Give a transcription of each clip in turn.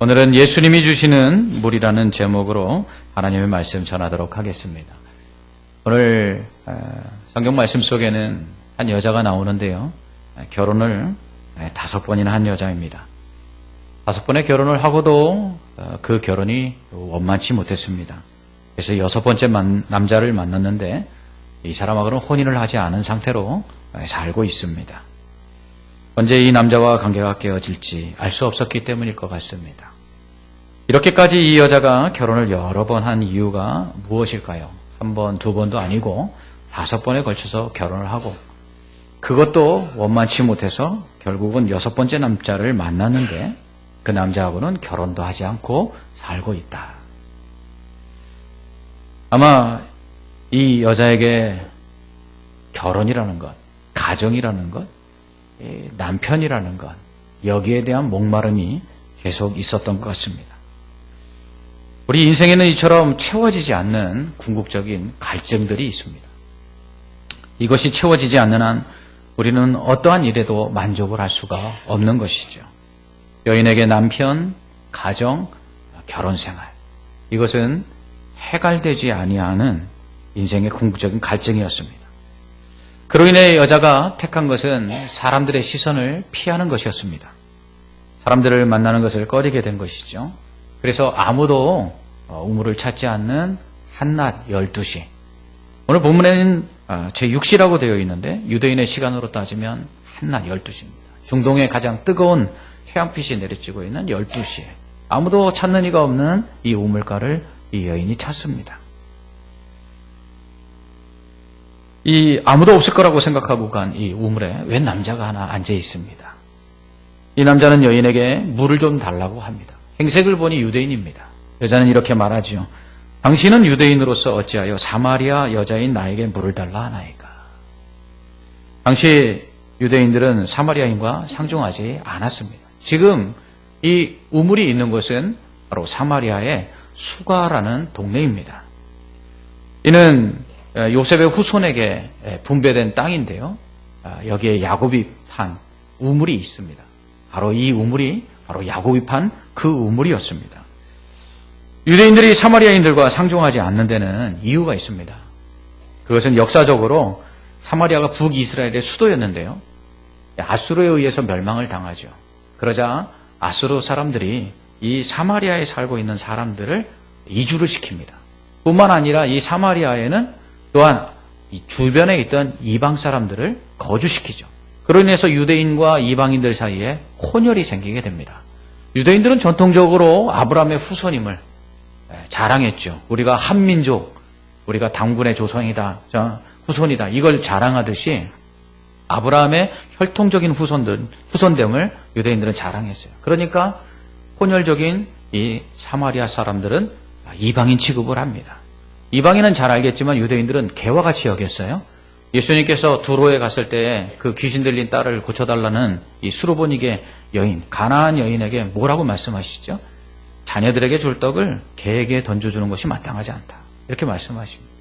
오늘은 예수님이 주시는 물이라는 제목으로 하나님의 말씀 전하도록 하겠습니다. 오늘 성경 말씀 속에는 한 여자가 나오는데요. 결혼을 5번이나 한 여자입니다. 5번의 결혼을 하고도 그 결혼이 원만치 못했습니다. 그래서 6번째 남자를 만났는데 이 사람하고는 혼인을 하지 않은 상태로 살고 있습니다. 언제 이 남자와 관계가 깨어질지 알 수 없었기 때문일 것 같습니다. 이렇게까지 이 여자가 결혼을 여러 번 한 이유가 무엇일까요? 1번, 2번도 아니고 5번에 걸쳐서 결혼을 하고 그것도 원만치 못해서 결국은 6번째 남자를 만났는데 그 남자하고는 결혼도 하지 않고 살고 있다. 아마 이 여자에게 결혼이라는 것, 가정이라는 것, 남편이라는 것, 여기에 대한 목마름이 계속 있었던 것 같습니다. 우리 인생에는 이처럼 채워지지 않는 궁극적인 갈증들이 있습니다. 이것이 채워지지 않는 한 우리는 어떠한 일에도 만족을 할 수가 없는 것이죠. 여인에게 남편, 가정, 결혼생활, 이것은 해갈되지 아니하는 인생의 궁극적인 갈증이었습니다. 그로 인해 여자가 택한 것은 사람들의 시선을 피하는 것이었습니다. 사람들을 만나는 것을 꺼리게 된 것이죠. 그래서 아무도 우물을 찾지 않는 한낮 12시. 오늘 본문에는 제6시라고 되어 있는데 유대인의 시간으로 따지면 한낮 12시입니다. 중동의 가장 뜨거운 태양빛이 내리쬐고 있는 12시에 아무도 찾는 이가 없는 이 우물가를 이 여인이 찾습니다. 이 아무도 없을 거라고 생각하고 간 이 우물에 웬 남자가 하나 앉아 있습니다. 이 남자는 여인에게 물을 좀 달라고 합니다. 행색을 보니 유대인입니다. 여자는 이렇게 말하지요. 당신은 유대인으로서 어찌하여 사마리아 여자인 나에게 물을 달라 하나이까. 당시 유대인들은 사마리아인과 상종하지 않았습니다. 지금 이 우물이 있는 곳은 바로 사마리아의 수가라는 동네입니다. 이는 요셉의 후손에게 분배된 땅인데요. 여기에 야곱이 판 우물이 있습니다. 바로 이 우물이 바로 야곱이 판 그 우물이었습니다. 유대인들이 사마리아인들과 상종하지 않는 데는 이유가 있습니다. 그것은 역사적으로 사마리아가 북이스라엘의 수도였는데요. 아수르에 의해서 멸망을 당하죠. 그러자 아수르 사람들이 이 사마리아에 살고 있는 사람들을 이주를 시킵니다. 뿐만 아니라 이 사마리아에는 또한 이 주변에 있던 이방 사람들을 거주시키죠. 그로 인해서 유대인과 이방인들 사이에 혼혈이 생기게 됩니다. 유대인들은 전통적으로 아브라함의 후손임을 자랑했죠. 우리가 한민족, 우리가 당군의 조상이다, 후손이다. 이걸 자랑하듯이 아브라함의 혈통적인 후손됨을 유대인들은 자랑했어요. 그러니까 혼혈적인 이 사마리아 사람들은 이방인 취급을 합니다. 이방인은 잘 알겠지만 유대인들은 개와 같이 여겼어요. 예수님께서 두로에 갔을 때 그 귀신 들린 딸을 고쳐달라는 이 수르보니게 여인, 가나안 여인에게 뭐라고 말씀하시죠? 자녀들에게 줄 떡을 개에게 던져주는 것이 마땅하지 않다. 이렇게 말씀하십니다.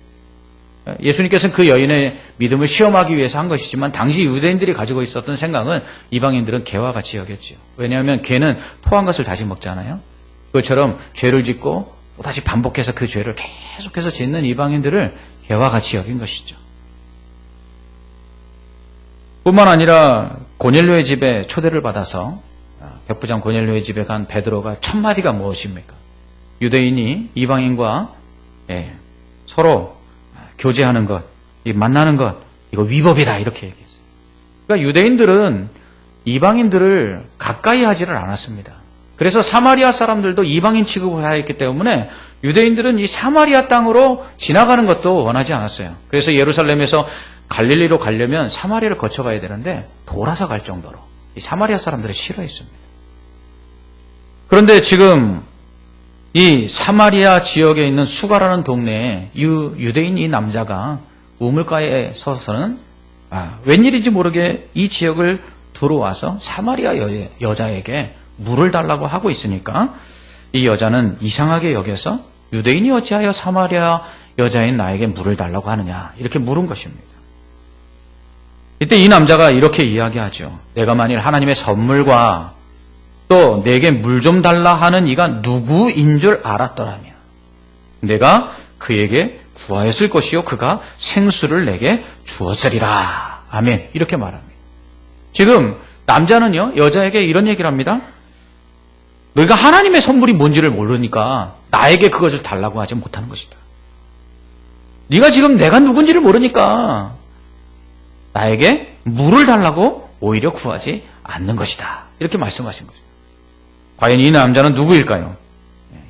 예수님께서는 그 여인의 믿음을 시험하기 위해서 한 것이지만 당시 유대인들이 가지고 있었던 생각은 이방인들은 개와 같이 여겼죠. 왜냐하면 개는 토한 것을 다시 먹잖아요. 그것처럼 죄를 짓고 다시 반복해서 그 죄를 계속해서 짓는 이방인들을 개와 같이 여긴 것이죠. 뿐만 아니라 고넬료의 집에 초대를 받아서 백부장 고넬료의 집에 간 베드로가 첫 마디가 무엇입니까? 유대인이 이방인과 서로 교제하는 것, 만나는 것, 이거 위법이다 이렇게 얘기했어요. 그러니까 유대인들은 이방인들을 가까이 하지를 않았습니다. 그래서 사마리아 사람들도 이방인 취급을 하였기 때문에 유대인들은 이 사마리아 땅으로 지나가는 것도 원하지 않았어요. 그래서 예루살렘에서 갈릴리로 가려면 사마리아를 거쳐가야 되는데 돌아서 갈 정도로 이 사마리아 사람들을 싫어했습니다. 그런데 지금 이 사마리아 지역에 있는 수가라는 동네에 유대인 이 남자가 우물가에 서서는 웬일인지 모르게 이 지역을 들어와서 사마리아 여자에게 물을 달라고 하고 있으니까 이 여자는 이상하게 여겨서 유대인이 어찌하여 사마리아 여자인 나에게 물을 달라고 하느냐 이렇게 물은 것입니다. 이때 이 남자가 이렇게 이야기하죠. 내가 만일 하나님의 선물과 또 내게 물 좀 달라 하는 이가 누구인 줄 알았더라면 내가 그에게 구하였을 것이요 그가 생수를 내게 주었으리라. 아멘. 이렇게 말합니다. 지금 남자는요 여자에게 이런 얘기를 합니다. 너희가 하나님의 선물이 뭔지를 모르니까 나에게 그것을 달라고 하지 못하는 것이다. 네가 지금 내가 누군지를 모르니까 나에게 물을 달라고 오히려 구하지 않는 것이다. 이렇게 말씀하신 거죠. 과연 이 남자는 누구일까요?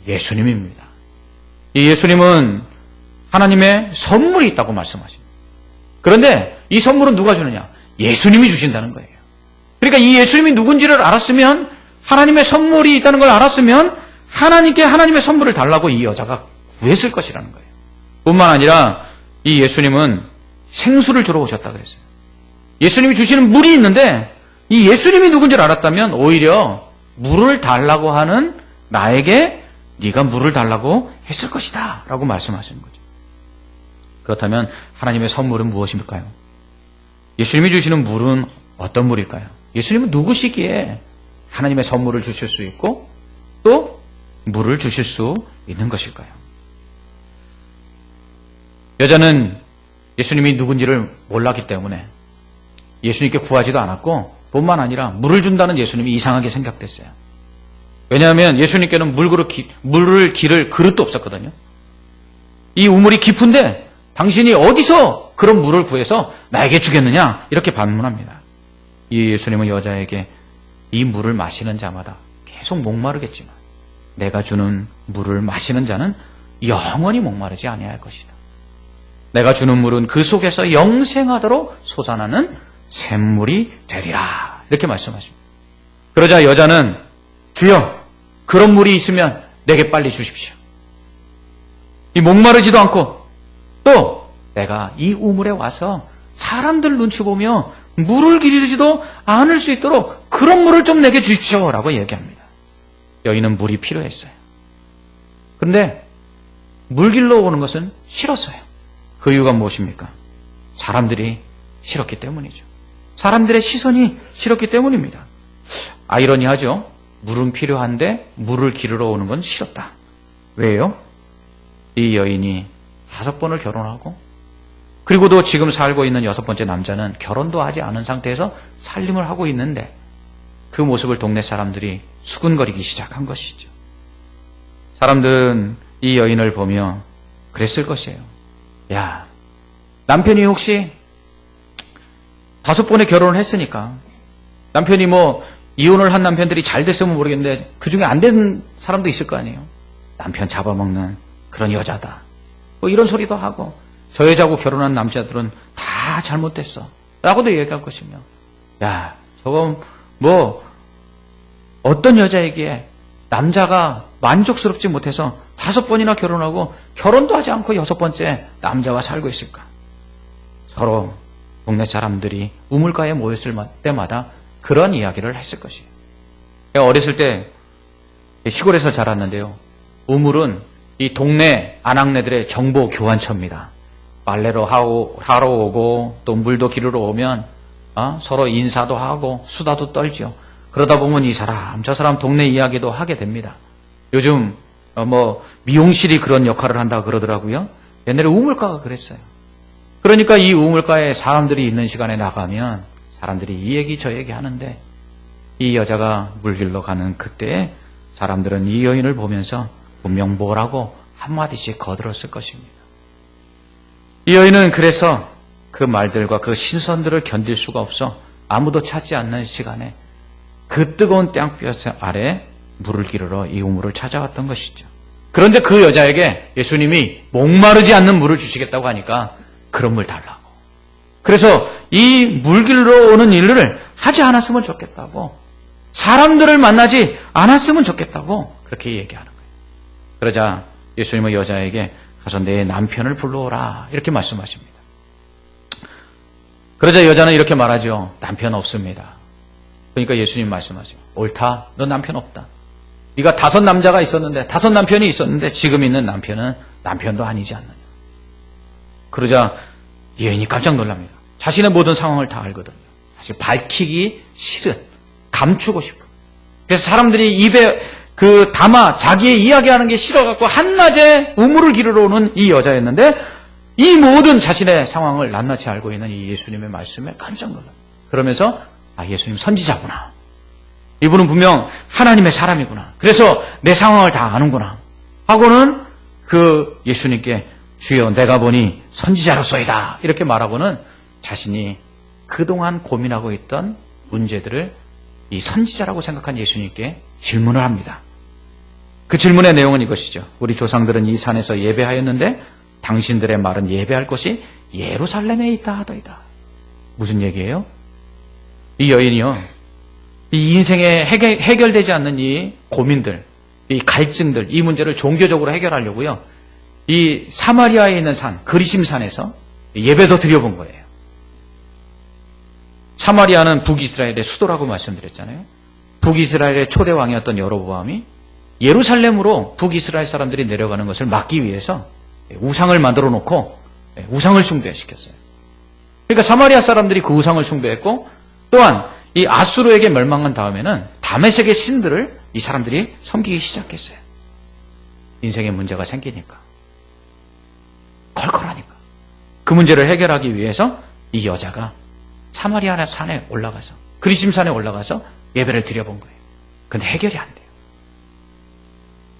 예수님입니다. 이 예수님은 하나님의 선물이 있다고 말씀하십니다. 그런데 이 선물은 누가 주느냐? 예수님이 주신다는 거예요. 그러니까 이 예수님이 누군지를 알았으면 하나님의 선물이 있다는 걸 알았으면 하나님께 하나님의 선물을 달라고 이 여자가 구했을 것이라는 거예요. 뿐만 아니라 이 예수님은 생수를 주러 오셨다 그랬어요. 예수님이 주시는 물이 있는데 이 예수님이 누군지를 알았다면 오히려 물을 달라고 하는 나에게 네가 물을 달라고 했을 것이다 라고 말씀하시는 거죠. 그렇다면 하나님의 선물은 무엇일까요? 예수님이 주시는 물은 어떤 물일까요? 예수님은 누구시기에 하나님의 선물을 주실 수 있고 또 물을 주실 수 있는 것일까요? 여자는 예수님이 누군지를 몰랐기 때문에 예수님께 구하지도 않았고 뿐만 아니라 물을 준다는 예수님이 이상하게 생각됐어요. 왜냐하면 예수님께는 물을 기를 그릇도 없었거든요. 이 우물이 깊은데 당신이 어디서 그런 물을 구해서 나에게 주겠느냐 이렇게 반문합니다. 이 예수님은 여자에게 이 물을 마시는 자마다 계속 목마르겠지만 내가 주는 물을 마시는 자는 영원히 목마르지 아니할 것이다. 내가 주는 물은 그 속에서 영생하도록 솟아나는 샘물이 되리라. 이렇게 말씀하십니다. 그러자 여자는 주여 그런 물이 있으면 내게 빨리 주십시오. 이 목마르지도 않고 또 내가 이 우물에 와서 사람들 눈치 보며 물을 기르지도 않을 수 있도록 그런 물을 좀 내게 주십시오 라고 얘기합니다. 여인은 물이 필요했어요. 그런데 물 길러 오는 것은 싫었어요. 그 이유가 무엇입니까? 사람들이 싫었기 때문이죠. 사람들의 시선이 싫었기 때문입니다. 아이러니하죠. 물은 필요한데 물을 기르러 오는 건 싫었다. 왜요? 이 여인이 5번을 결혼하고 그리고도 지금 살고 있는 6번째 남자는 결혼도 하지 않은 상태에서 살림을 하고 있는데 그 모습을 동네 사람들이 수군거리기 시작한 것이죠. 사람들은 이 여인을 보며 그랬을 것이에요. 야, 남편이 혹시 5번의 결혼을 했으니까 남편이 뭐 이혼을 한 남편들이 잘 됐으면 모르겠는데 그중에 안 된 사람도 있을 거 아니에요. 남편 잡아먹는 그런 여자다. 뭐 이런 소리도 하고 저 여자하고 결혼한 남자들은 다 잘못됐어 라고도 얘기할 것이며 야, 저건 뭐 어떤 여자에게 남자가 만족스럽지 못해서 5번이나 결혼하고 결혼도 하지 않고 6번째 남자와 살고 있을까? 서로 동네 사람들이 우물가에 모였을 때마다 그런 이야기를 했을 것이에요. 제가 어렸을 때 시골에서 자랐는데요. 우물은 이 동네 아낙네들의 정보 교환처입니다. 빨래로 하러 오고 또 물도 기르러 오면 서로 인사도 하고 수다도 떨죠. 그러다 보면 이 사람 저 사람 동네 이야기도 하게 됩니다. 요즘 뭐 미용실이 그런 역할을 한다고 그러더라고요. 옛날에 우물가가 그랬어요. 그러니까 이 우물가에 사람들이 있는 시간에 나가면 사람들이 이 얘기 저 얘기 하는데 이 여자가 물 길러 가는 그때에 사람들은 이 여인을 보면서 분명 뭐라고 한마디씩 거들었을 것입니다. 이 여인은 그래서 그 말들과 그 신선들을 견딜 수가 없어 아무도 찾지 않는 시간에 그 뜨거운 땡볕 아래 물을 기르러 이 우물을 찾아왔던 것이죠. 그런데 그 여자에게 예수님이 목마르지 않는 물을 주시겠다고 하니까 그런 물 달라고. 그래서 이 물 길러 오는 일을 하지 않았으면 좋겠다고, 사람들을 만나지 않았으면 좋겠다고 그렇게 얘기하는 거예요. 그러자 예수님은 여자에게 가서 내 남편을 불러오라 이렇게 말씀하십니다. 그러자 여자는 이렇게 말하죠. 남편 없습니다. 그러니까 예수님 말씀하세요. 옳다. 너 남편 없다. 네가 5 남자가 있었는데 5 남편이 있었는데 지금 있는 남편은 남편도 아니지 않느냐. 그러자 여인이 깜짝 놀랍니다. 자신의 모든 상황을 다 알거든요. 사실 밝히기 싫은, 감추고 싶은 그래서 사람들이 입에 담아 자기의 이야기하는 게 싫어갖고 한낮에 우물을 기르러 오는 이 여자였는데 이 모든 자신의 상황을 낱낱이 알고 있는 이 예수님의 말씀에 깜짝 놀라요. 그러면서 예수님 선지자구나. 이분은 분명 하나님의 사람이구나. 그래서 내 상황을 다 아는구나. 하고는 그 예수님께 주여 내가 보니 선지자로서이다. 이렇게 말하고는 자신이 그동안 고민하고 있던 문제들을 이 선지자라고 생각한 예수님께 질문을 합니다. 그 질문의 내용은 이것이죠. 우리 조상들은 이 산에서 예배하였는데 당신들의 말은 예배할 곳이 예루살렘에 있다 하더이다. 무슨 얘기예요? 이 여인이요. 이 인생에 해결되지 않는 이 고민들, 이 갈증들, 이 문제를 종교적으로 해결하려고요. 이 사마리아에 있는 산, 그리심산에서 예배도 드려본 거예요. 사마리아는 북이스라엘의 수도라고 말씀드렸잖아요. 북이스라엘의 초대 왕이었던 여로보암이 예루살렘으로 북이스라엘 사람들이 내려가는 것을 막기 위해서 우상을 만들어 놓고 우상을 숭배시켰어요. 그러니까 사마리아 사람들이 그 우상을 숭배했고 또한 이 아수르에게 멸망한 다음에는 다메섹의 신들을 이 사람들이 섬기기 시작했어요. 인생에 문제가 생기니까. 컬컬하니까. 그 문제를 해결하기 위해서 이 여자가 사마리아 산에 올라가서 그리심산에 올라가서 예배를 드려본 거예요. 근데 해결이 안 돼요.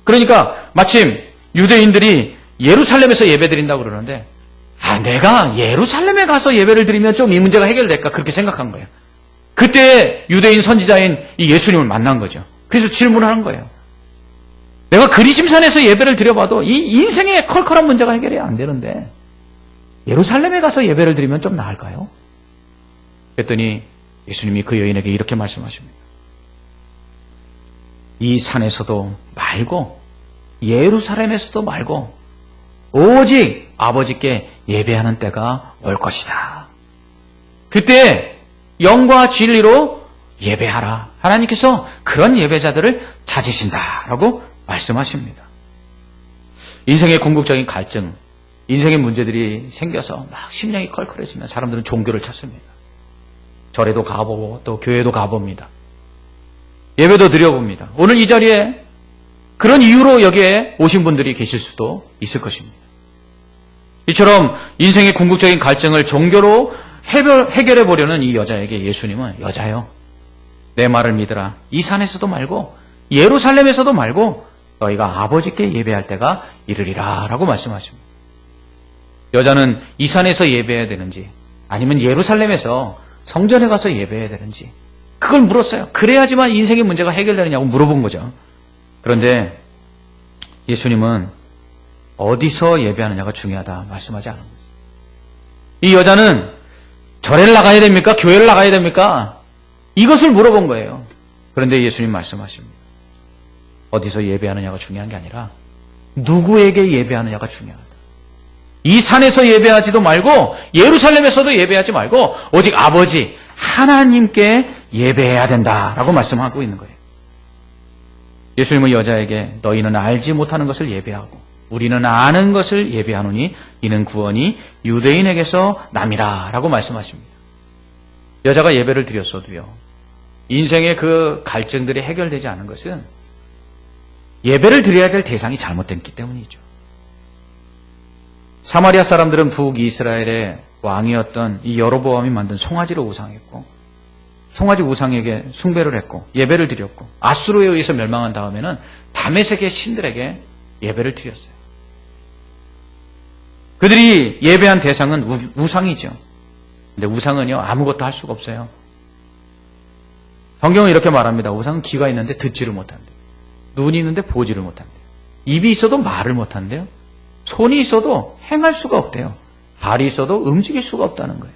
그러니까 마침 유대인들이 예루살렘에서 예배 드린다고 그러는데 내가 예루살렘에 가서 예배를 드리면 좀 이 문제가 해결될까 그렇게 생각한 거예요. 그때 유대인 선지자인 이 예수님을 만난 거죠. 그래서 질문하는 거예요. 내가 그리심산에서 예배를 드려봐도 이 인생의 컬컬한 문제가 해결이 안 되는데 예루살렘에 가서 예배를 드리면 좀 나을까요? 그랬더니 예수님이 그 여인에게 이렇게 말씀하십니다. 이 산에서도 말고 예루살렘에서도 말고 오직 아버지께 예배하는 때가 올 것이다. 그때 영과 진리로 예배하라. 하나님께서 그런 예배자들을 찾으신다라고 말씀하십니다. 인생의 궁극적인 갈증, 인생의 문제들이 생겨서 막 심령이 컬컬해지면 사람들은 종교를 찾습니다. 절에도 가보고 또 교회도 가봅니다. 예배도 드려봅니다. 오늘 이 자리에 그런 이유로 여기에 오신 분들이 계실 수도 있을 것입니다. 이처럼 인생의 궁극적인 갈증을 종교로 해결해 보려는 이 여자에게 예수님은 여자여 내 말을 믿으라. 이 산에서도 말고 예루살렘에서도 말고 너희가 아버지께 예배할 때가 이르리라 라고 말씀하십니다. 여자는 이 산에서 예배해야 되는지 아니면 예루살렘에서 성전에 가서 예배해야 되는지 그걸 물었어요. 그래야지만 인생의 문제가 해결되느냐고 물어본 거죠. 그런데 예수님은 어디서 예배하느냐가 중요하다 말씀하지 않은 거죠. 이 여자는 절에를 나가야 됩니까? 교회를 나가야 됩니까? 이것을 물어본 거예요. 그런데 예수님 말씀하십니다. 어디서 예배하느냐가 중요한 게 아니라 누구에게 예배하느냐가 중요하다. 이 산에서 예배하지도 말고 예루살렘에서도 예배하지 말고 오직 아버지 하나님께 예배해야 된다라고 말씀하고 있는 거예요. 예수님은 여자에게 너희는 알지 못하는 것을 예배하고 우리는 아는 것을 예배하노니 이는 구원이 유대인에게서 남이라 라고 말씀하십니다. 여자가 예배를 드렸어도요. 인생의 그 갈증들이 해결되지 않은 것은 예배를 드려야 될 대상이 잘못됐기 때문이죠. 사마리아 사람들은 북이스라엘의 왕이었던 이 여로보암이 만든 송아지를 우상했고 송아지 우상에게 숭배를 했고 예배를 드렸고 아수르에 의해서 멸망한 다음에는 다메섹의 신들에게 예배를 드렸어요. 그들이 예배한 대상은 우상이죠. 근데 우상은요 아무것도 할 수가 없어요. 성경은 이렇게 말합니다. 우상은 귀가 있는데 듣지를 못한대요. 눈이 있는데 보지를 못한대요. 입이 있어도 말을 못한대요. 손이 있어도 행할 수가 없대요. 발이 있어도 움직일 수가 없다는 거예요.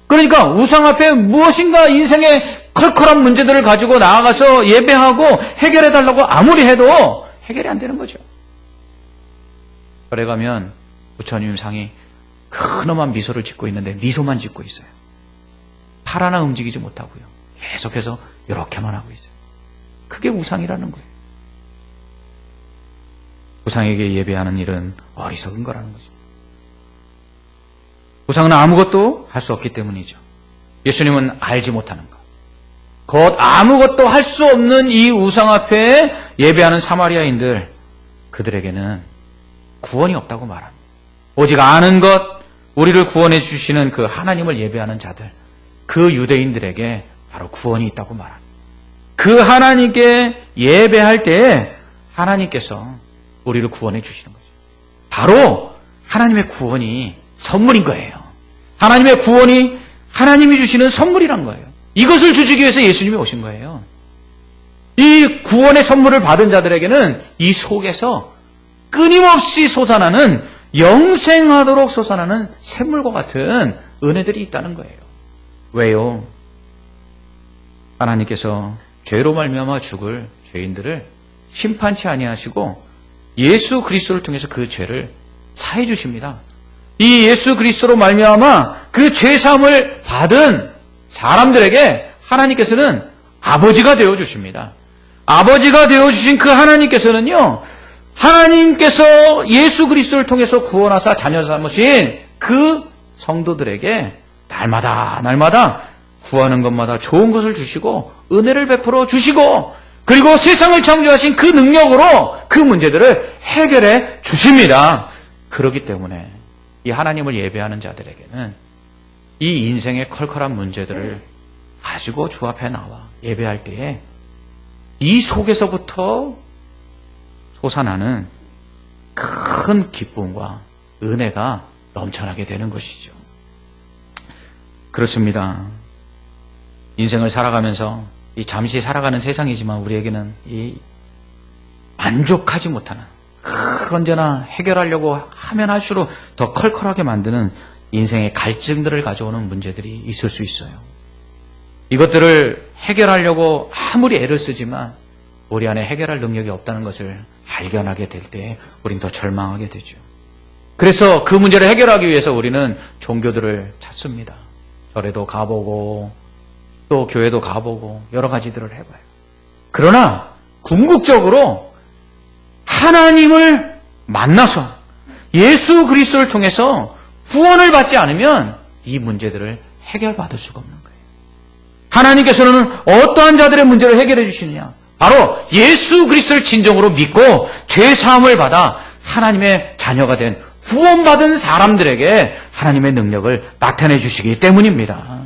그러니까 우상 앞에 무엇인가 인생의 컬컬한 문제들을 가지고 나아가서 예배하고 해결해달라고 아무리 해도 해결이 안 되는 거죠. 절에 가면 부처님 상이 큰엄한 미소를 짓고 있는데 미소만 짓고 있어요. 팔 하나 움직이지 못하고요. 계속해서 이렇게만 하고 있어요. 그게 우상이라는 거예요. 우상에게 예배하는 일은 어리석은 거라는 거죠. 우상은 아무것도 할 수 없기 때문이죠. 예수님은 알지 못하는 것. 곧 아무것도 할 수 없는 이 우상 앞에 예배하는 사마리아인들, 그들에게는 구원이 없다고 말합니다. 오직 아는 것, 우리를 구원해 주시는 그 하나님을 예배하는 자들, 그 유대인들에게 바로 구원이 있다고 말합니다. 그 하나님께 예배할 때에 하나님께서 우리를 구원해 주시는 거죠. 바로 하나님의 구원이 선물인 거예요. 하나님의 구원이 하나님이 주시는 선물이란 거예요. 이것을 주시기 위해서 예수님이 오신 거예요. 이 구원의 선물을 받은 자들에게는 이 속에서 끊임없이 솟아나는, 영생하도록 솟아나는 샘물과 같은 은혜들이 있다는 거예요. 왜요? 하나님께서 죄로 말미암아 죽을 죄인들을 심판치 아니하시고 예수 그리스도를 통해서 그 죄를 사해 주십니다. 이 예수 그리스도로 말미암아 그 죄 사함을 받은 사람들에게 하나님께서는 아버지가 되어 주십니다. 아버지가 되어 주신 그 하나님께서는요, 하나님께서 예수 그리스도를 통해서 구원하사 자녀 삼으신 그 성도들에게 날마다 구하는 것마다 좋은 것을 주시고 은혜를 베풀어 주시고, 그리고 세상을 창조하신 그 능력으로 그 문제들을 해결해 주십니다. 그렇기 때문에 이 하나님을 예배하는 자들에게는 이 인생의 컬컬한 문제들을 가지고 주 앞에 나와 예배할 때에 이 속에서부터 솟아나는 큰 기쁨과 은혜가 넘쳐나게 되는 것이죠. 그렇습니다. 인생을 살아가면서 이 잠시 살아가는 세상이지만 우리에게는 이 만족하지 못하는, 언제나 해결하려고 하면 할수록 더 컬컬하게 만드는 인생의 갈증들을 가져오는 문제들이 있을 수 있어요. 이것들을 해결하려고 아무리 애를 쓰지만 우리 안에 해결할 능력이 없다는 것을 발견하게 될 때 우린 더 절망하게 되죠. 그래서 그 문제를 해결하기 위해서 우리는 종교들을 찾습니다. 절에도 가보고 또 교회도 가보고 여러 가지들을 해봐요. 그러나 궁극적으로 하나님을 만나서 예수 그리스도를 통해서 구원을 받지 않으면 이 문제들을 해결받을 수가 없는 거예요. 하나님께서는 어떠한 자들의 문제를 해결해 주시느냐? 바로 예수 그리스도를 진정으로 믿고 죄 사함을 받아 하나님의 자녀가 된 구원받은 사람들에게 하나님의 능력을 나타내 주시기 때문입니다.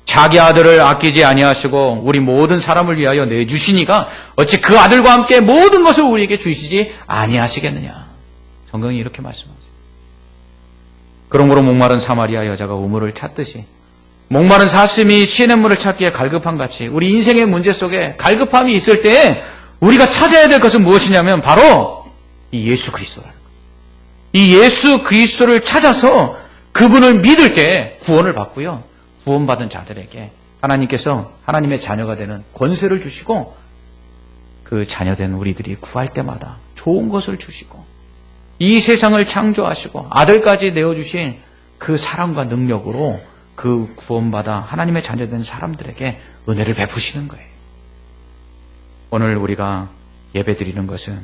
자기 아들을 아끼지 아니하시고 우리 모든 사람을 위하여 내주시니가 어찌 그 아들과 함께 모든 것을 우리에게 주시지 아니하시겠느냐. 성경이 이렇게 말씀하세요. 그러므로 목마른 사마리아 여자가 우물을 찾듯이 목마른 사슴이 시냇물을 찾기에 갈급한 같이 우리 인생의 문제 속에 갈급함이 있을 때 우리가 찾아야 될 것은 무엇이냐면 바로 이 예수 그리스도라는 거예요. 이 예수 그리스도를 찾아서 그분을 믿을 때 구원을 받고요. 구원받은 자들에게 하나님께서 하나님의 자녀가 되는 권세를 주시고 그 자녀된 우리들이 구할 때마다 좋은 것을 주시고 이 세상을 창조하시고 아들까지 내어주신 그 사랑과 능력으로 그 구원받아 하나님의 자녀된 사람들에게 은혜를 베푸시는 거예요. 오늘 우리가 예배드리는 것은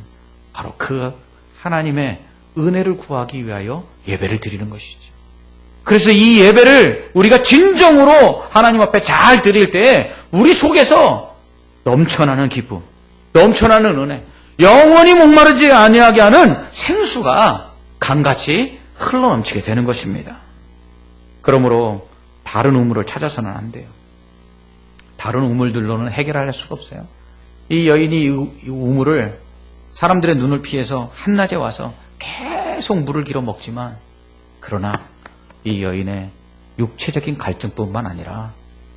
바로 그 하나님의 은혜를 구하기 위하여 예배를 드리는 것이죠. 그래서 이 예배를 우리가 진정으로 하나님 앞에 잘 드릴 때 우리 속에서 넘쳐나는 기쁨, 넘쳐나는 은혜, 영원히 목마르지 아니하게 하는 생수가 강같이 흘러넘치게 되는 것입니다. 그러므로 다른 우물을 찾아서는 안 돼요. 다른 우물들로는 해결할 수가 없어요. 이 여인이 이 우물을 사람들의 눈을 피해서 한낮에 와서 계속 물을 길어 먹지만 그러나 이 여인의 육체적인 갈증뿐만 아니라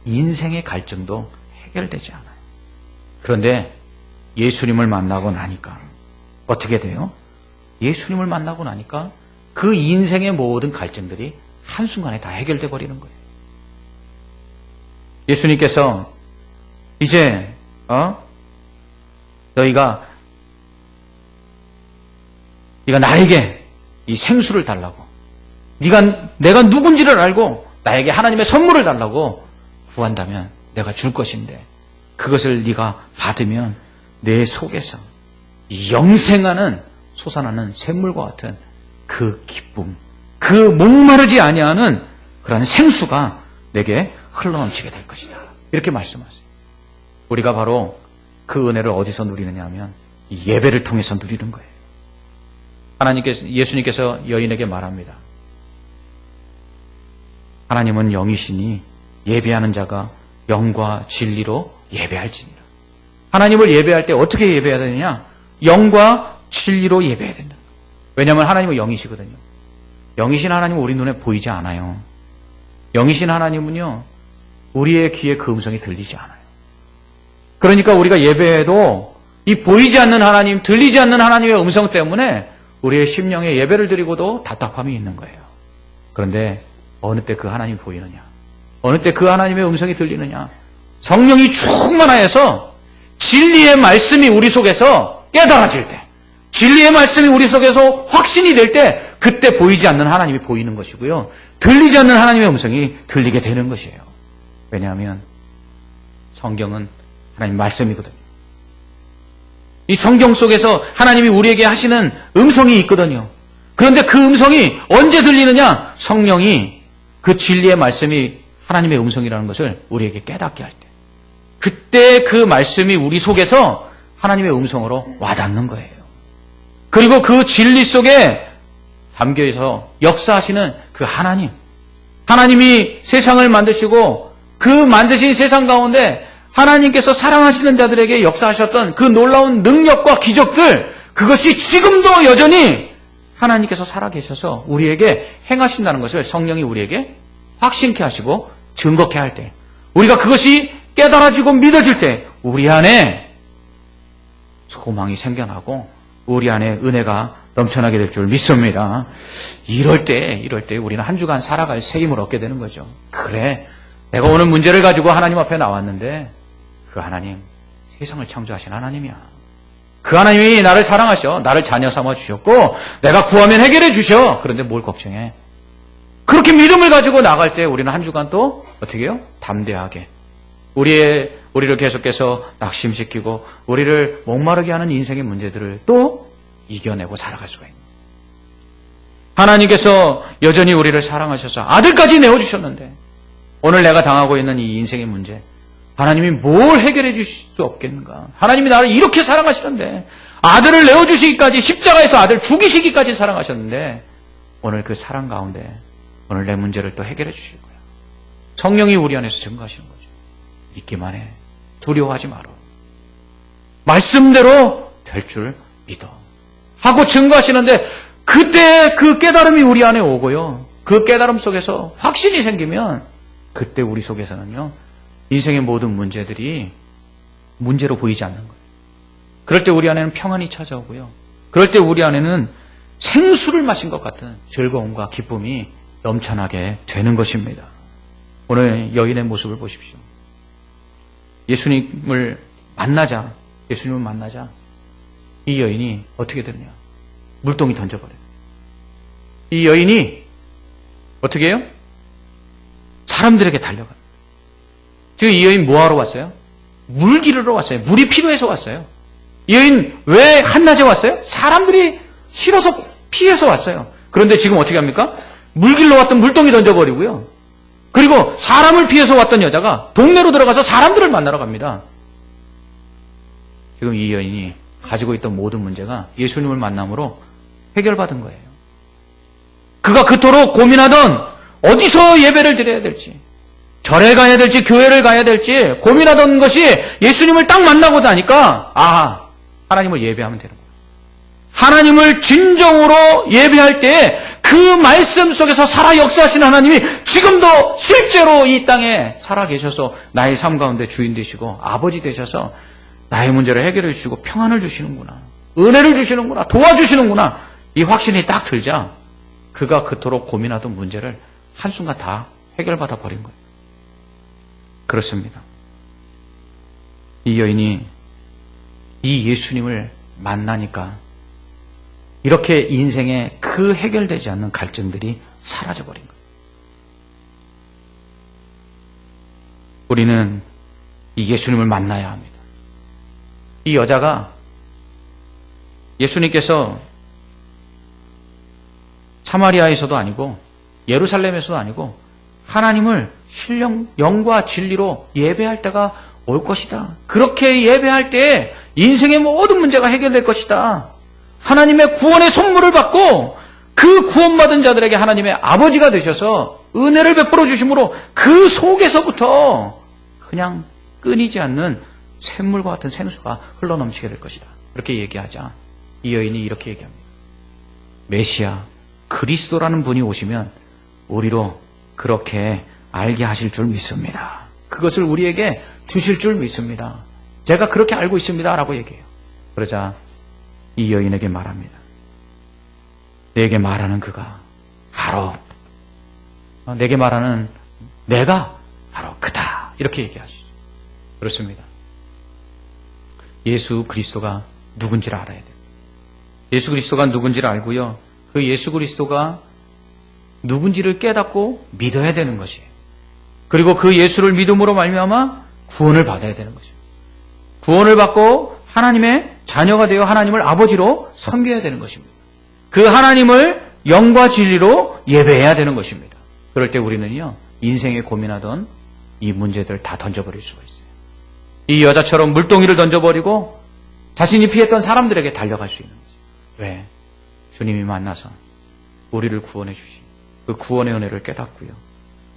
인생의 갈증도 해결되지 않아요. 그런데 예수님을 만나고 나니까 어떻게 돼요? 예수님을 만나고 나니까 그 인생의 모든 갈증들이 한순간에 다 해결돼 버리는 거예요. 예수님께서 이제 너희가 나에게 이 생수를 달라고, 내가 누군지를 알고 나에게 하나님의 선물을 달라고 구한다면 내가 줄 것인데 그것을 네가 받으면 내 속에서 이 영생하는 솟아나는 샘물과 같은 그 기쁨, 그 목마르지 아니하는 그러한 생수가 내게 흘러넘치게 될 것이다. 이렇게 말씀하세요. 우리가 바로 그 은혜를 어디서 누리느냐 하면 이 예배를 통해서 누리는 거예요. 예수님께서 여인에게 말합니다. 하나님은 영이시니 예배하는 자가 영과 진리로 예배할지니라. 하나님을 예배할 때 어떻게 예배해야 되느냐? 영과 진리로 예배해야 된다. 왜냐하면 하나님은 영이시거든요. 영이신 하나님은 우리 눈에 보이지 않아요. 영이신 하나님은요, 우리의 귀에 그 음성이 들리지 않아요. 그러니까 우리가 예배해도 이 보이지 않는 하나님, 들리지 않는 하나님의 음성 때문에 우리의 심령에 예배를 드리고도 답답함이 있는 거예요. 그런데 어느 때 그 하나님이 보이느냐? 어느 때 그 하나님의 음성이 들리느냐? 성령이 충만하여서 진리의 말씀이 우리 속에서 깨달아질 때, 진리의 말씀이 우리 속에서 확신이 될 때, 그때 보이지 않는 하나님이 보이는 것이고요. 들리지 않는 하나님의 음성이 들리게 되는 것이에요. 왜냐하면 성경은 하나님 말씀이거든요. 이 성경 속에서 하나님이 우리에게 하시는 음성이 있거든요. 그런데 그 음성이 언제 들리느냐? 성령이 그 진리의 말씀이 하나님의 음성이라는 것을 우리에게 깨닫게 할 때. 그때 그 말씀이 우리 속에서 하나님의 음성으로 와닿는 거예요. 그리고 그 진리 속에 담겨서 역사하시는 그 하나님. 하나님이 세상을 만드시고 그 만드신 세상 가운데 하나님께서 사랑하시는 자들에게 역사하셨던 그 놀라운 능력과 기적들, 그것이 지금도 여전히 하나님께서 살아계셔서 우리에게 행하신다는 것을 성령이 우리에게 확신케 하시고 증거케 할 때, 우리가 그것이 깨달아지고 믿어질 때 우리 안에 소망이 생겨나고 우리 안에 은혜가 넘쳐나게 될 줄 믿습니다. 이럴 때 우리는 한 주간 살아갈 새 힘을 얻게 되는 거죠. 그래, 내가 오늘 문제를 가지고 하나님 앞에 나왔는데 그 하나님, 세상을 창조하신 하나님이야. 그 하나님이 나를 사랑하셔. 나를 자녀 삼아 주셨고 내가 구하면 해결해 주셔. 그런데 뭘 걱정해? 그렇게 믿음을 가지고 나갈 때 우리는 한 주간 또 어떻게 해요? 담대하게 우리를 계속해서 낙심시키고 우리를 목마르게 하는 인생의 문제들을 또 이겨내고 살아갈 수가 있는. 하나님께서 여전히 우리를 사랑하셔서 아들까지 내어주셨는데 오늘 내가 당하고 있는 이 인생의 문제, 하나님이 뭘 해결해 주실 수 없겠는가? 하나님이 나를 이렇게 사랑하시는데 아들을 내어주시기까지, 십자가에서 아들 죽이시기까지 사랑하셨는데 오늘 그 사랑 가운데 오늘 내 문제를 또 해결해 주실 거야. 성령이 우리 안에서 증거하시는 거죠. 믿기만 해. 두려워하지 마라. 말씀대로 될 줄 믿어. 하고 증거하시는데 그때 그 깨달음이 우리 안에 오고요. 그 깨달음 속에서 확신이 생기면 그때 우리 속에서는요, 인생의 모든 문제들이 문제로 보이지 않는 거예요. 그럴 때 우리 안에는 평안이 찾아오고요. 그럴 때 우리 안에는 생수를 마신 것 같은 즐거움과 기쁨이 넘쳐나게 되는 것입니다. 오늘 여인의 모습을 보십시오. 예수님을 만나자 이 여인이 어떻게 되느냐? 물동이 던져버려요. 이 여인이 어떻게 해요? 사람들에게 달려가요. 지금 이 여인 뭐하러 왔어요? 물 기르러 왔어요. 물이 필요해서 왔어요. 이 여인 왜 한낮에 왔어요? 사람들이 싫어서 피해서 왔어요. 그런데 지금 어떻게 합니까? 물 길러 왔던 물동이 던져버리고요. 그리고 사람을 피해서 왔던 여자가 동네로 들어가서 사람들을 만나러 갑니다. 지금 이 여인이 가지고 있던 모든 문제가 예수님을 만남으로 해결받은 거예요. 그가 그토록 고민하던 어디서 예배를 드려야 될지, 절에 가야 될지 교회를 가야 될지 고민하던 것이 예수님을 딱 만나고 나니까 하나님을 예배하면 되는 거예요. 하나님을 진정으로 예배할 때 그 말씀 속에서 살아 역사하시는 하나님이 지금도 실제로 이 땅에 살아 계셔서 나의 삶 가운데 주인 되시고 아버지 되셔서 나의 문제를 해결해 주시고 평안을 주시는구나, 은혜를 주시는구나, 도와주시는구나, 이 확신이 딱 들자 그가 그토록 고민하던 문제를 한순간 다 해결받아 버린 거예요. 그렇습니다. 이 여인이 이 예수님을 만나니까 이렇게 인생에 그 해결되지 않는 갈증들이 사라져버린 거예요. 우리는 이 예수님을 만나야 합니다. 이 여자가 예수님께서 사마리아에서도 아니고 예루살렘에서도 아니고 하나님을 신령 영과 진리로 예배할 때가 올 것이다. 그렇게 예배할 때 인생의 모든 문제가 해결될 것이다. 하나님의 구원의 선물을 받고 그 구원받은 자들에게 하나님의 아버지가 되셔서 은혜를 베풀어 주심으로 그 속에서부터 그냥 끊이지 않는 샘물과 같은 생수가 흘러넘치게 될 것이다. 그렇게 얘기하자 이 여인이 이렇게 얘기합니다. 메시아 그리스도라는 분이 오시면 우리로 그렇게 알게 하실 줄 믿습니다. 그것을 우리에게 주실 줄 믿습니다. 제가 그렇게 알고 있습니다. 라고 얘기해요. 그러자 이 여인에게 말합니다. 내게 말하는 그가 바로 내게 말하는 내가 바로 그다. 이렇게 얘기하시죠. 그렇습니다. 예수 그리스도가 누군지를 알아야 돼요. 예수 그리스도가 누군지를 알고요. 그 예수 그리스도가 누군지를 깨닫고 믿어야 되는 것이에요. 그리고 그 예수를 믿음으로 말미암아 구원을 받아야 되는 것입니다. 구원을 받고 하나님의 자녀가 되어 하나님을 아버지로 섬겨야 되는 것입니다. 그 하나님을 영과 진리로 예배해야 되는 것입니다. 그럴 때 우리는요, 인생에 고민하던 이 문제들 다 던져버릴 수가 있어요. 이 여자처럼 물동이를 던져버리고 자신이 피했던 사람들에게 달려갈 수 있는 거죠. 왜? 주님이 만나서 우리를 구원해 주신 그 구원의 은혜를 깨닫고요.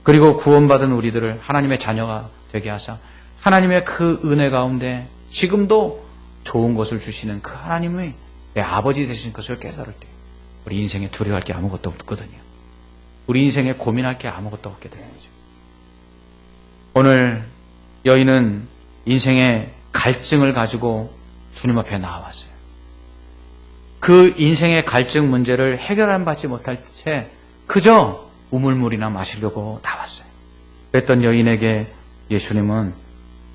그리고 구원받은 우리들을 하나님의 자녀가 되게 하사 하나님의 그 은혜 가운데 지금도 좋은 것을 주시는 그 하나님의 내 아버지 되신 것을 깨달을 때 우리 인생에 두려워할 게 아무것도 없거든요. 우리 인생에 고민할 게 아무것도 없게 되는 거죠. 오늘 여인은 인생의 갈증을 가지고 주님 앞에 나와왔어요. 그 인생의 갈증 문제를 해결 받지 못할 채 그저 우물물이나 마시려고 나왔어요. 그랬던 여인에게 예수님은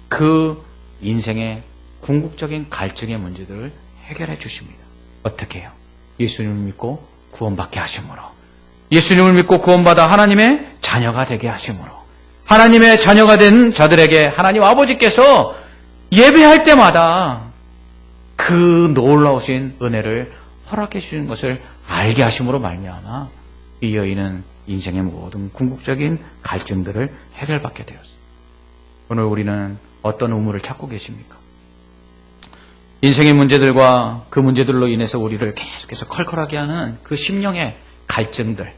그 인생의 궁극적인 갈증의 문제들을 해결해 주십니다. 어떻게 해요? 예수님을 믿고 구원받게 하심으로, 예수님을 믿고 구원받아 하나님의 자녀가 되게 하심으로, 하나님의 자녀가 된 자들에게 하나님 아버지께서 예배할 때마다 그 놀라우신 은혜를 허락해 주시는 것을 알게 하심으로 말미암아 이 여인은 인생의 모든 궁극적인 갈증들을 해결받게 되었어요. 오늘 우리는 어떤 우물을 찾고 계십니까? 인생의 문제들과 그 문제들로 인해서 우리를 계속해서 컬컬하게 하는 그 심령의 갈증들,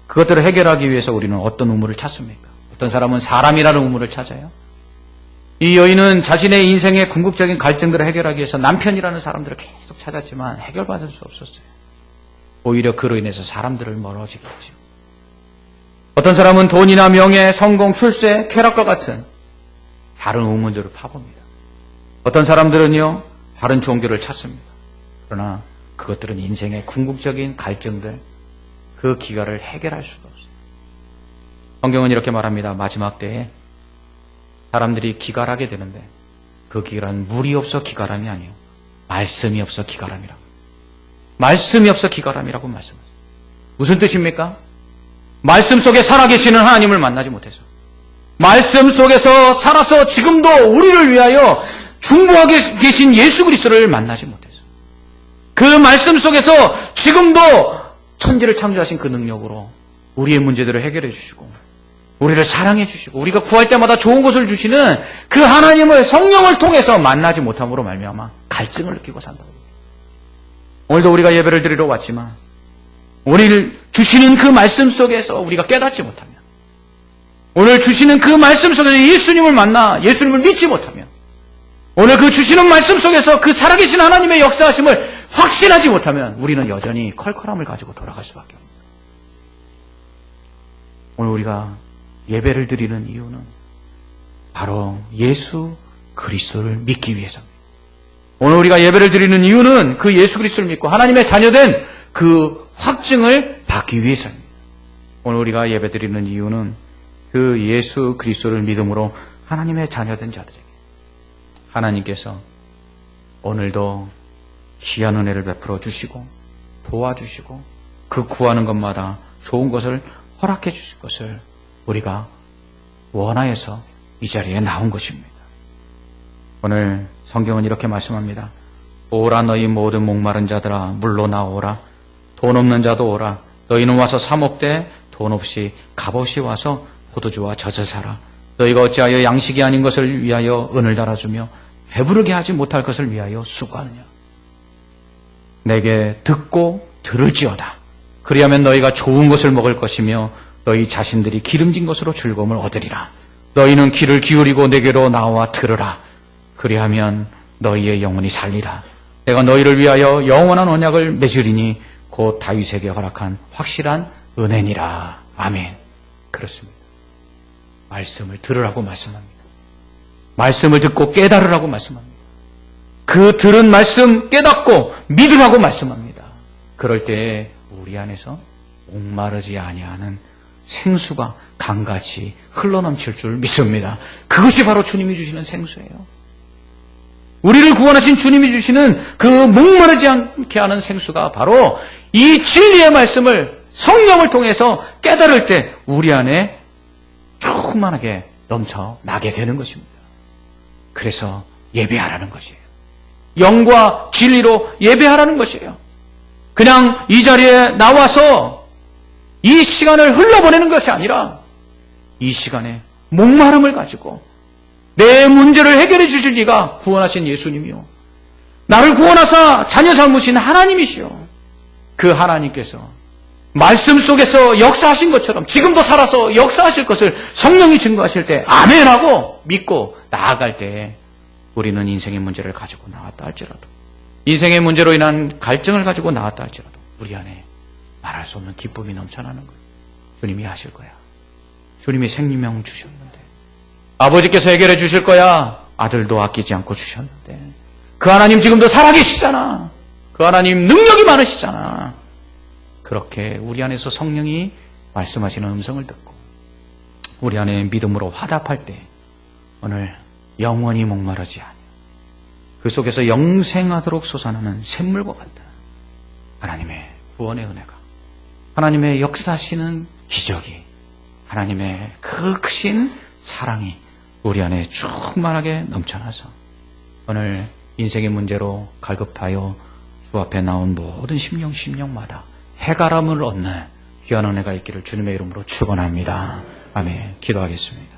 그것들을 해결하기 위해서 우리는 어떤 우물을 찾습니까? 어떤 사람은 사람이라는 우물을 찾아요. 이 여인은 자신의 인생의 궁극적인 갈증들을 해결하기 위해서 남편이라는 사람들을 계속 찾았지만 해결받을 수 없었어요. 오히려 그로 인해서 사람들을 멀어지게 하죠. 어떤 사람은 돈이나 명예, 성공, 출세, 쾌락과 같은 다른 우물들을 파봅니다. 어떤 사람들은요, 다른 종교를 찾습니다. 그러나 그것들은 인생의 궁극적인 갈증들, 그 기갈을 해결할 수가 없어요. 성경은 이렇게 말합니다. 마지막 때에 사람들이 기갈하게 되는데 그 기갈은 물이 없어 기갈함이 아니에요. 말씀이 없어 기갈함이라고. 말씀이 없어 기갈함이라고 말씀하세요. 무슨 뜻입니까? 말씀 속에 살아계시는 하나님을 만나지 못해서, 말씀 속에서 살아서 지금도 우리를 위하여 중보하게 계신 예수 그리스도를 만나지 못해서, 그 말씀 속에서 지금도 천지를 창조하신 그 능력으로 우리의 문제들을 해결해 주시고 우리를 사랑해 주시고 우리가 구할 때마다 좋은 것을 주시는 그 하나님을 성령을 통해서 만나지 못함으로 말미암아 갈증을 느끼고 산다고. 오늘도 우리가 예배를 드리러 왔지만 우리를 주시는 그 말씀 속에서 우리가 깨닫지 못하면, 오늘 주시는 그 말씀 속에서 예수님을 만나 예수님을 믿지 못하면, 오늘 그 주시는 말씀 속에서 그 살아계신 하나님의 역사하심을 확신하지 못하면 우리는 여전히 컬컬함을 가지고 돌아갈 수밖에 없습니다. 오늘 우리가 예배를 드리는 이유는 바로 예수 그리스도를 믿기 위해서입니다. 오늘 우리가 예배를 드리는 이유는 그 예수 그리스도를 믿고 하나님의 자녀된 그 확증을 받기 위해서입니다. 오늘 우리가 예배 드리는 이유는 그 예수 그리스도를 믿음으로 하나님의 자녀된 자들에게 하나님께서 오늘도 귀한 은혜를 베풀어 주시고 도와주시고 그 구하는 것마다 좋은 것을 허락해 주실 것을 우리가 원하여서 이 자리에 나온 것입니다. 오늘 성경은 이렇게 말씀합니다. 오라 너희 모든 목마른 자들아 물로 나오라. 돈 없는 자도 오라. 너희는 와서 사 먹되 돈 없이 값없이 와서 포도주와 젖을 사라. 너희가 어찌하여 양식이 아닌 것을 위하여 은을 달아주며 배부르게 하지 못할 것을 위하여 수고하느냐. 내게 듣고 들을지어다. 그리하면 너희가 좋은 것을 먹을 것이며 너희 자신들이 기름진 것으로 즐거움을 얻으리라. 너희는 귀를 기울이고 내게로 나와 들으라. 그리하면 너희의 영혼이 살리라. 내가 너희를 위하여 영원한 언약을 맺으리니 곧 다윗에게 허락한 확실한 은혜니라. 아멘. 그렇습니다. 말씀을 들으라고 말씀합니다. 말씀을 듣고 깨달으라고 말씀합니다. 그 들은 말씀 깨닫고 믿으라고 말씀합니다. 그럴 때 우리 안에서 목마르지 아니하는 생수가 강같이 흘러넘칠 줄 믿습니다. 그것이 바로 주님이 주시는 생수예요. 우리를 구원하신 주님이 주시는 그 목마르지 않게 하는 생수가 바로 이 진리의 말씀을 성령을 통해서 깨달을 때 우리 안에 충만하게 넘쳐나게 되는 것입니다. 그래서 예배하라는 것이에요. 영과 진리로 예배하라는 것이에요. 그냥 이 자리에 나와서 이 시간을 흘러보내는 것이 아니라 이 시간에 목마름을 가지고 내 문제를 해결해 주실 리가 구원하신 예수님이요. 나를 구원하사 자녀 삼으신 하나님이시요. 그 하나님께서 말씀 속에서 역사하신 것처럼 지금도 살아서 역사하실 것을 성령이 증거하실 때 아멘하고 믿고 나아갈 때 우리는 인생의 문제를 가지고 나왔다 할지라도 인생의 문제로 인한 갈증을 가지고 나왔다 할지라도 우리 안에 말할 수 없는 기쁨이 넘쳐나는 거예요. 주님이 하실 거야. 주님이 생명 주셨는데 아버지께서 해결해 주실 거야. 아들도 아끼지 않고 주셨는데 그 하나님 지금도 살아계시잖아. 그 하나님 능력이 많으시잖아. 그렇게 우리 안에서 성령이 말씀하시는 음성을 듣고 우리 안에 믿음으로 화답할 때 오늘 영원히 목마르지 않아. 그 속에서 영생하도록 솟아나는 샘물과 같은 하나님의 구원의 은혜가 하나님의 역사하시는 기적이 하나님의 그 크신 사랑이 우리 안에 충만하게 넘쳐나서 오늘 인생의 문제로 갈급하여 주 앞에 나온 모든 심령마다 해가람을 얻는 귀한 은혜가 있기를 주님의 이름으로 축원합니다. 아멘. 기도하겠습니다.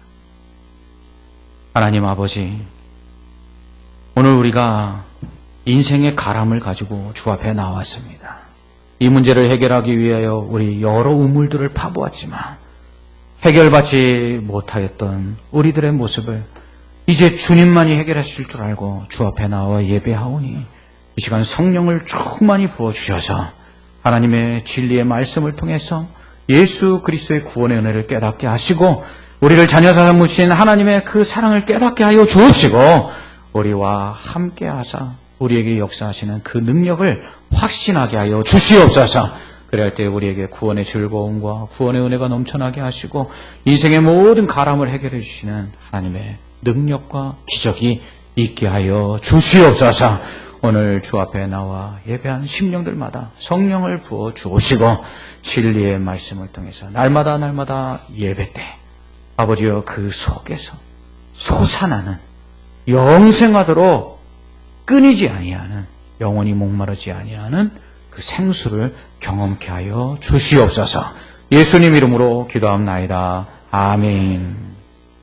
하나님 아버지, 오늘 우리가 인생의 가람을 가지고 주 앞에 나왔습니다. 이 문제를 해결하기 위하여 우리 여러 우물들을 파보았지만 해결받지 못하였던 우리들의 모습을 이제 주님만이 해결하실 줄 알고 주 앞에 나와 예배하오니 이 시간 성령을 충만히 부어주셔서 하나님의 진리의 말씀을 통해서 예수 그리스도의 구원의 은혜를 깨닫게 하시고 우리를 자녀 삼으신 하나님의 그 사랑을 깨닫게 하여 주옵시고 우리와 함께 하사 우리에게 역사하시는 그 능력을 확신하게 하여 주시옵소서. 그럴 때 우리에게 구원의 즐거움과 구원의 은혜가 넘쳐나게 하시고 인생의 모든 가람을 해결해 주시는 하나님의 능력과 기적이 있게 하여 주시옵소서. 오늘 주 앞에 나와 예배한 심령들마다 성령을 부어 주시고 진리의 말씀을 통해서 날마다 예배 때 아버지여 그 속에서 솟아나는 영생하도록 끊이지 아니하는 영원히 목마르지 아니하는 그 생수를 경험케 하여 주시옵소서. 예수님 이름으로 기도합나이다. 아멘.